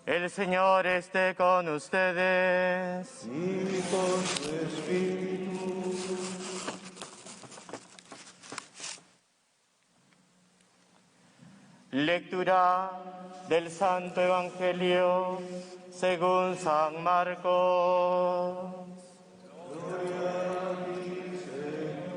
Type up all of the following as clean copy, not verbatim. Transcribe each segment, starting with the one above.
El Señor esté con ustedes. Y con su espíritu. Lectura del Santo Evangelio según San Marcos. Gloria a ti, Señor.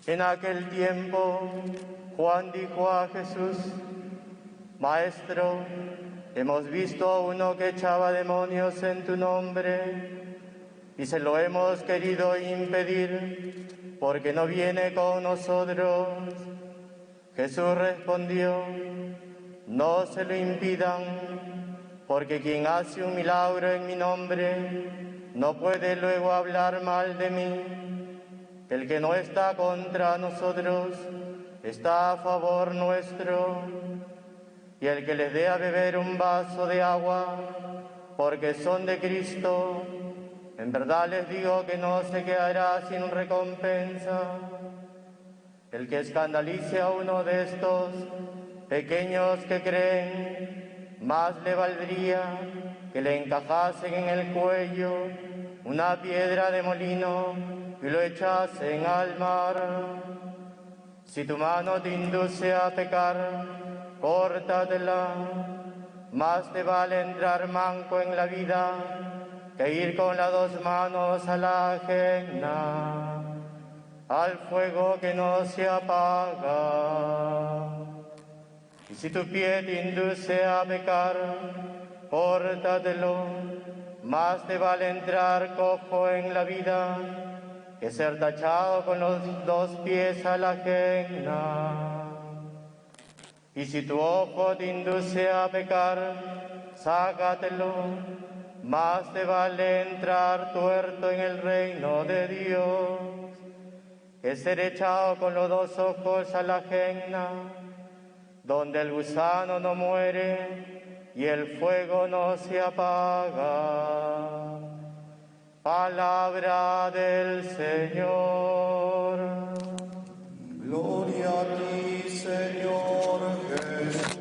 En aquel tiempo, Juan dijo a Jesús: Maestro, hemos visto a uno que echaba demonios en tu nombre y se lo hemos querido impedir porque no viene con nosotros. Jesús respondió: No se lo impidan, porque quien hace un milagro en mi nombre no puede luego hablar mal de mí. El que no está contra nosotros está a favor nuestro. Y el que les dé a beber un vaso de agua, porque son de Cristo, en verdad les digo que no se quedará sin recompensa. El que escandalice a uno de estos pequeños que creen, más le valdría que le encajasen en el cuello una piedra de molino y lo echasen al mar. Si tu mano te induce a pecar, córtatela. Más te vale entrar manco en la vida que ir con las dos manos a la ajena, al fuego que no se apaga. Y si tu pie te induce a pecar, córtatelo. Más te vale entrar cojo en la vida que ser tachado con los dos pies a la ajena. Y si tu ojo te induce a pecar, sácatelo. Más te vale entrar tuerto en el reino de Dios que ser echado con los dos ojos a la ajena, donde el gusano no muere y el fuego no se apaga. Palabra del Señor. Gloria a ti, Señor Jesús.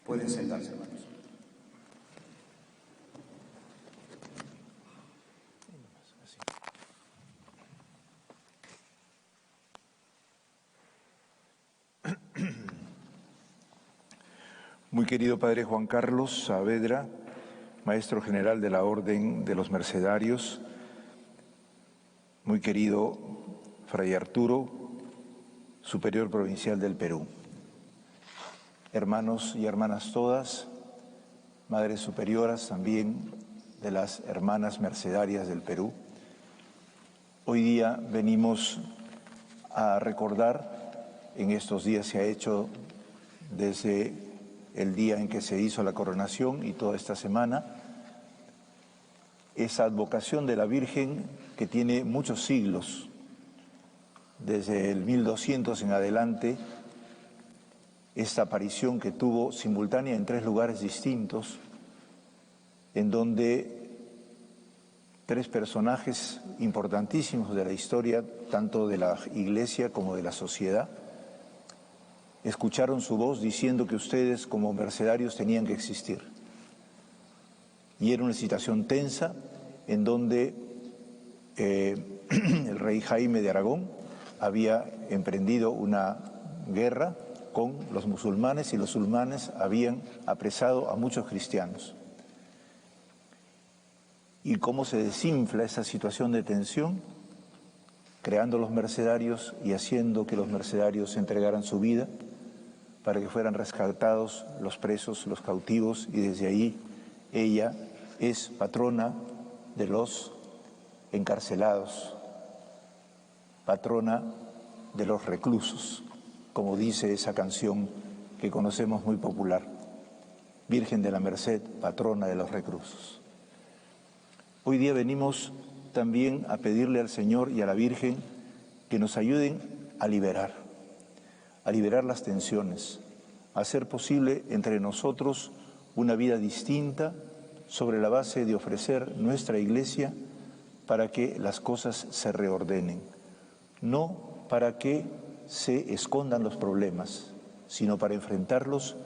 Pueden sentarse, hermanos. Muy querido Padre Juan Carlos Saavedra, Maestro General de la Orden de los Mercedarios, muy querido Fray Arturo, Superior Provincial del Perú, hermanos y hermanas todas, madres superioras también de las hermanas mercedarias del Perú. Hoy día venimos a recordar, en estos días se ha hecho desde el día en que se hizo la coronación y toda esta semana, esa advocación de la Virgen que tiene muchos siglos, desde el 1200 en adelante, esta aparición que tuvo simultánea en 3 lugares distintos, en donde 3 personajes importantísimos de la historia, tanto de la Iglesia como de la sociedad, escucharon su voz diciendo que ustedes como mercedarios tenían que existir. Y era una situación tensa en donde el rey Jaime de Aragón había emprendido una guerra con los musulmanes y los musulmanes habían apresado a muchos cristianos. Y cómo se desinfla esa situación de tensión, creando los mercedarios y haciendo que los mercedarios entregaran su vida para que fueran rescatados los presos, los cautivos, y desde ahí ella es patrona de los encarcelados, patrona de los reclusos, como dice esa canción que conocemos muy popular. Virgen de la Merced, patrona de los reclusos. Hoy día venimos también a pedirle al Señor y a la Virgen que nos ayuden a liberar las tensiones, a hacer posible entre nosotros una vida distinta sobre la base de ofrecer nuestra Iglesia para que las cosas se reordenen, no para que se escondan los problemas, sino para enfrentarlos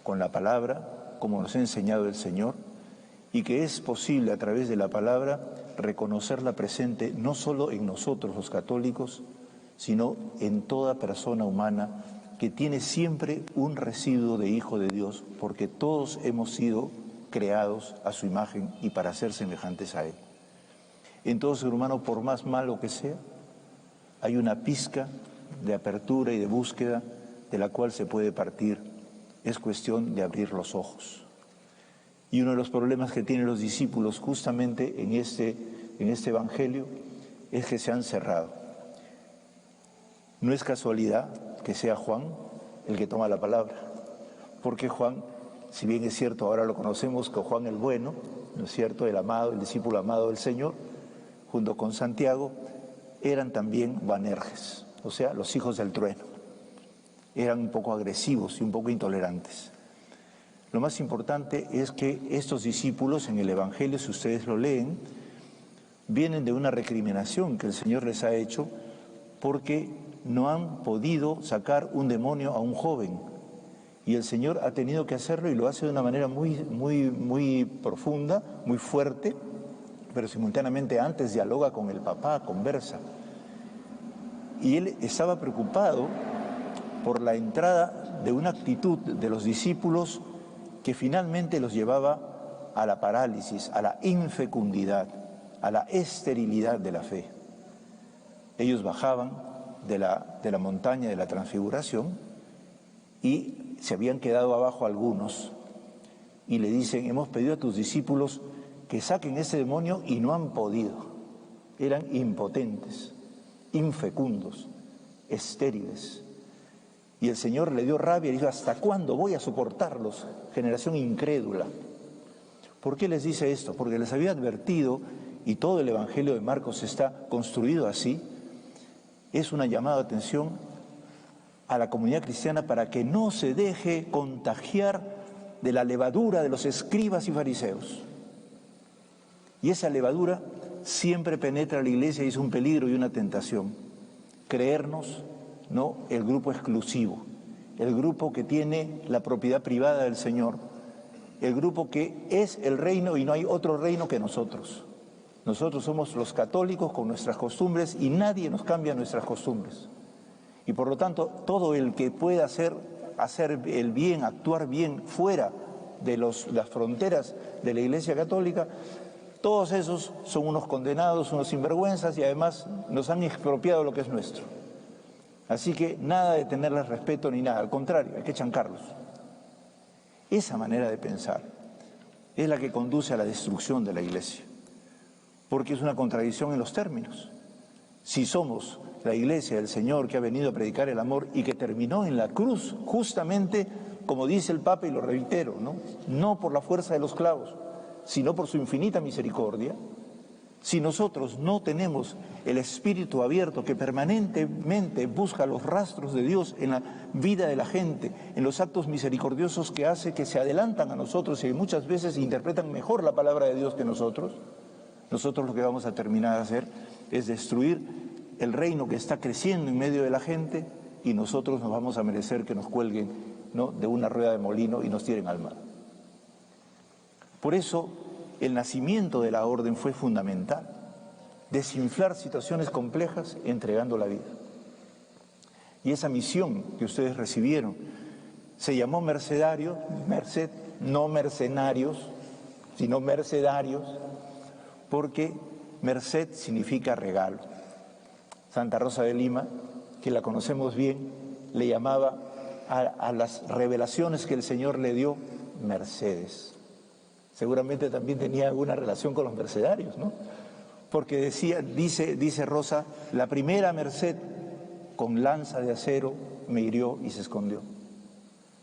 con la palabra, como nos ha enseñado el Señor, y que es posible a través de la palabra reconocerla presente no solo en nosotros los católicos, sino en toda persona humana que tiene siempre un residuo de hijo de Dios, porque todos hemos sido creados a su imagen y para ser semejantes a Él. Entonces, hermano, por más malo que sea, hay una pizca de apertura y de búsqueda de la cual se puede partir. Es cuestión de abrir los ojos. Y uno de los problemas que tienen los discípulos justamente en este Evangelio es que se han cerrado. No es casualidad que sea Juan el que toma la palabra, porque Juan, si bien es cierto, ahora lo conocemos como Juan el Bueno, ¿no es cierto?, el amado, el discípulo amado del Señor, junto con Santiago, eran también Boanerges, o sea, los hijos del trueno. Eran un poco agresivos y un poco intolerantes. Lo más importante es que estos discípulos en el Evangelio, si ustedes lo leen, vienen de una recriminación que el Señor les ha hecho porque no han podido sacar un demonio a un joven. Y el Señor ha tenido que hacerlo y lo hace de una manera muy profunda, muy fuerte, pero simultáneamente antes dialoga con el papá, conversa. Y él estaba preocupado por la entrada de una actitud de los discípulos que finalmente los llevaba a la parálisis, a la infecundidad, a la esterilidad de la fe. Ellos bajaban de la montaña de la Transfiguración y se habían quedado abajo algunos y le dicen: hemos pedido a tus discípulos que saquen ese demonio y no han podido. Eran impotentes, infecundos, estériles. Y el Señor le dio rabia y dijo: ¿hasta cuándo voy a soportarlos? Generación incrédula. ¿Por qué les dice esto? Porque les había advertido, y todo el Evangelio de Marcos está construido así, es una llamada de atención a la comunidad cristiana para que no se deje contagiar de la levadura de los escribas y fariseos. Y esa levadura siempre penetra a la Iglesia y es un peligro y una tentación. Creernos, no el grupo exclusivo, el grupo que tiene la propiedad privada del Señor, el grupo que es el reino y no hay otro reino que nosotros. Nosotros somos los católicos con nuestras costumbres y nadie nos cambia nuestras costumbres. Y por lo tanto, todo el que pueda hacer el bien, actuar bien fuera de las fronteras de la Iglesia Católica, todos esos son unos condenados, unos sinvergüenzas y además nos han expropiado lo que es nuestro. Así que nada de tenerles respeto ni nada, al contrario, hay que chancarlos. Esa manera de pensar es la que conduce a la destrucción de la Iglesia, porque es una contradicción en los términos. Si somos la Iglesia del Señor que ha venido a predicar el amor y que terminó en la cruz, justamente como dice el Papa, y lo reitero, no por la fuerza de los clavos, sino por su infinita misericordia. Si nosotros no tenemos el espíritu abierto que permanentemente busca los rastros de Dios en la vida de la gente, en los actos misericordiosos que hace, que se adelantan a nosotros y muchas veces interpretan mejor la palabra de Dios que nosotros lo que vamos a terminar a hacer es destruir el reino que está creciendo en medio de la gente y nosotros nos vamos a merecer que nos cuelguen, de una rueda de molino y nos tiren al mar. Por eso el nacimiento de la orden fue fundamental, desinflar situaciones complejas entregando la vida. Y esa misión que ustedes recibieron se llamó merced, no mercenarios, sino mercedarios, porque merced significa regalo. Santa Rosa de Lima, que la conocemos bien, le llamaba a las revelaciones que el Señor le dio mercedes. Seguramente también tenía alguna relación con los mercedarios, ¿no? Porque dice Rosa, la primera merced con lanza de acero me hirió y se escondió.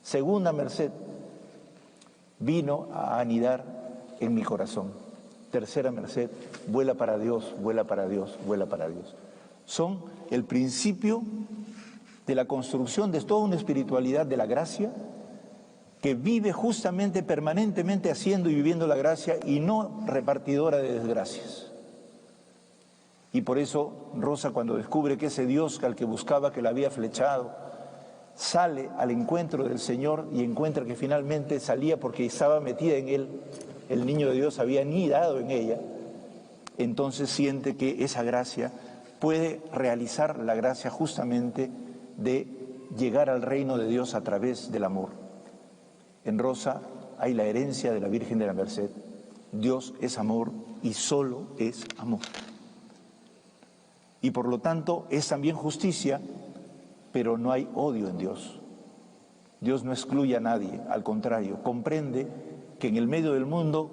Segunda merced, vino a anidar en mi corazón. Tercera merced, vuela para Dios, vuela para Dios, vuela para Dios. Son el principio de la construcción de toda una espiritualidad de la gracia que vive justamente, permanentemente haciendo y viviendo la gracia y no repartidora de desgracias. Y por eso Rosa, cuando descubre que ese Dios al que buscaba, que la había flechado, sale al encuentro del Señor y encuentra que finalmente salía porque estaba metida en él, el niño de Dios había anidado en ella, entonces siente que esa gracia puede realizar la gracia justamente de llegar al reino de Dios a través del amor. En Rosa hay la herencia de la Virgen de la Merced. Dios es amor y solo es amor. Y por lo tanto es también justicia, pero no hay odio en Dios. Dios no excluye a nadie, al contrario, comprende que en el medio del mundo,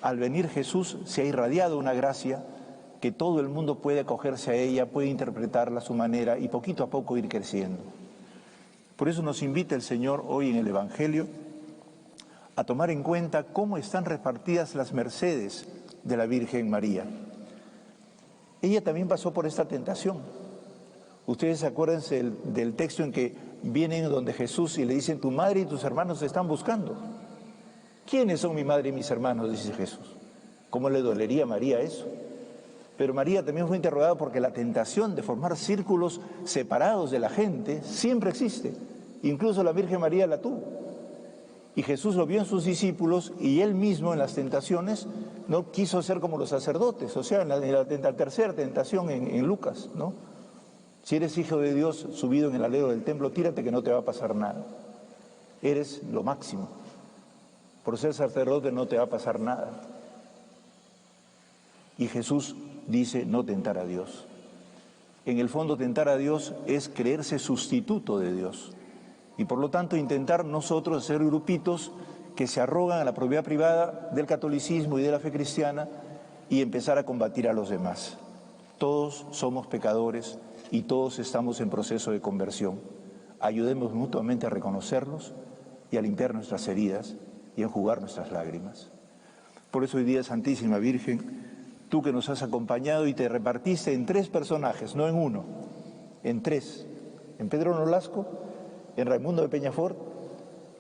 al venir Jesús, se ha irradiado una gracia que todo el mundo puede acogerse a ella, puede interpretarla a su manera y poquito a poco ir creciendo. Por eso nos invita el Señor hoy en el Evangelio a tomar en cuenta cómo están repartidas las mercedes de la Virgen María. Ella también pasó por esta tentación. Ustedes acuérdense del texto en que vienen donde Jesús y le dicen: tu madre y tus hermanos te están buscando. ¿Quiénes son mi madre y mis hermanos?, dice Jesús. ¿Cómo le dolería a María eso? Pero María también fue interrogada porque la tentación de formar círculos separados de la gente siempre existe. Incluso la Virgen María la tuvo. Y Jesús lo vio en sus discípulos y él mismo en las tentaciones no quiso ser como los sacerdotes. O sea, en la tercera tentación en Lucas, ¿no? Si eres hijo de Dios subido en el alero del templo, tírate que no te va a pasar nada. Eres lo máximo. Por ser sacerdote no te va a pasar nada. Y Jesús dice no tentar a Dios. En el fondo, tentar a Dios es creerse sustituto de Dios. Y por lo tanto intentar nosotros ser grupitos que se arrogan a la propiedad privada del catolicismo y de la fe cristiana y empezar a combatir a los demás. Todos somos pecadores y todos estamos en proceso de conversión. Ayudemos mutuamente a reconocerlos y a limpiar nuestras heridas y a enjugar nuestras lágrimas. Por eso hoy día, Santísima Virgen, tú que nos has acompañado y te repartiste en 3 personajes, no en uno, en 3, en Pedro Nolasco, en Raimundo de Peñafort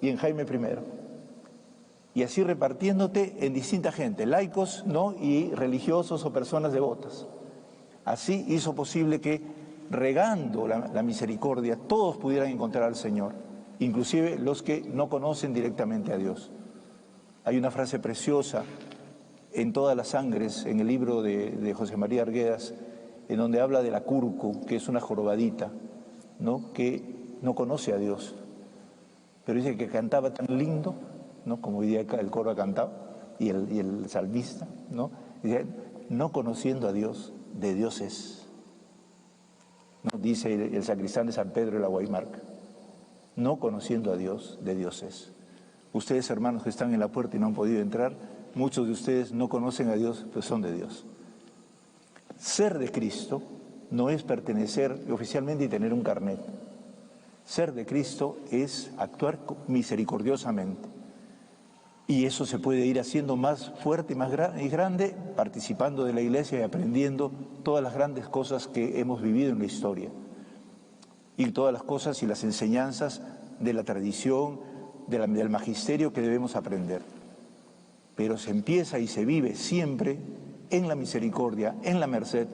y en Jaime I. Y así repartiéndote en distinta gente, laicos, ¿no?, y religiosos o personas devotas. Así hizo posible que, regando la misericordia, todos pudieran encontrar al Señor, inclusive los que no conocen directamente a Dios. Hay una frase preciosa en Todas las Sangres, en el libro de José María Arguedas, en donde habla de la curcu, que es una jorobadita, ¿no?, que no conoce a Dios, pero dice que cantaba tan lindo, ¿no?, como hoy día el coro ha cantado, y el salmista, ¿no?, dice, no conociendo a Dios, de Dios es, ¿no?, dice el sacristán de San Pedro de la Guaymarca, no conociendo a Dios, de Dios es. Ustedes, hermanos, que están en la puerta y no han podido entrar, muchos de ustedes no conocen a Dios, pues son de Dios. Ser de Cristo no es pertenecer oficialmente y tener un carnet. Ser de Cristo es actuar misericordiosamente. Y eso se puede ir haciendo más fuerte y más grande, participando de la Iglesia y aprendiendo todas las grandes cosas que hemos vivido en la historia. Y todas las cosas y las enseñanzas de la tradición, del magisterio que debemos aprender. Pero se empieza y se vive siempre en la misericordia, en la merced,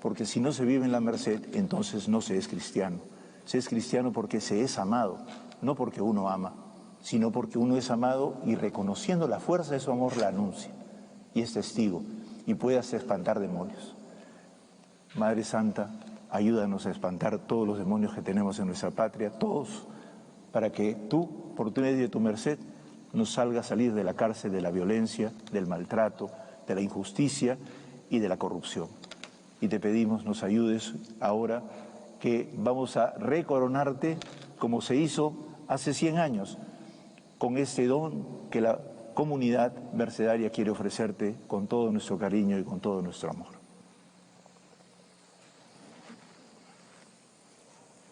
porque si no se vive en la merced, entonces no se es cristiano. Se es cristiano porque se es amado, no porque uno ama, sino porque uno es amado y reconociendo la fuerza de su amor la anuncia y es testigo y puede hacer espantar demonios. Madre Santa, ayúdanos a espantar todos los demonios que tenemos en nuestra patria, todos, para que tú, por tu medio de tu merced, nos hagas salir de la cárcel de la violencia, del maltrato, de la injusticia y de la corrupción. Y te pedimos nos ayudes ahora que vamos a recoronarte como se hizo hace 100 años, con este don que la comunidad mercedaria quiere ofrecerte con todo nuestro cariño y con todo nuestro amor.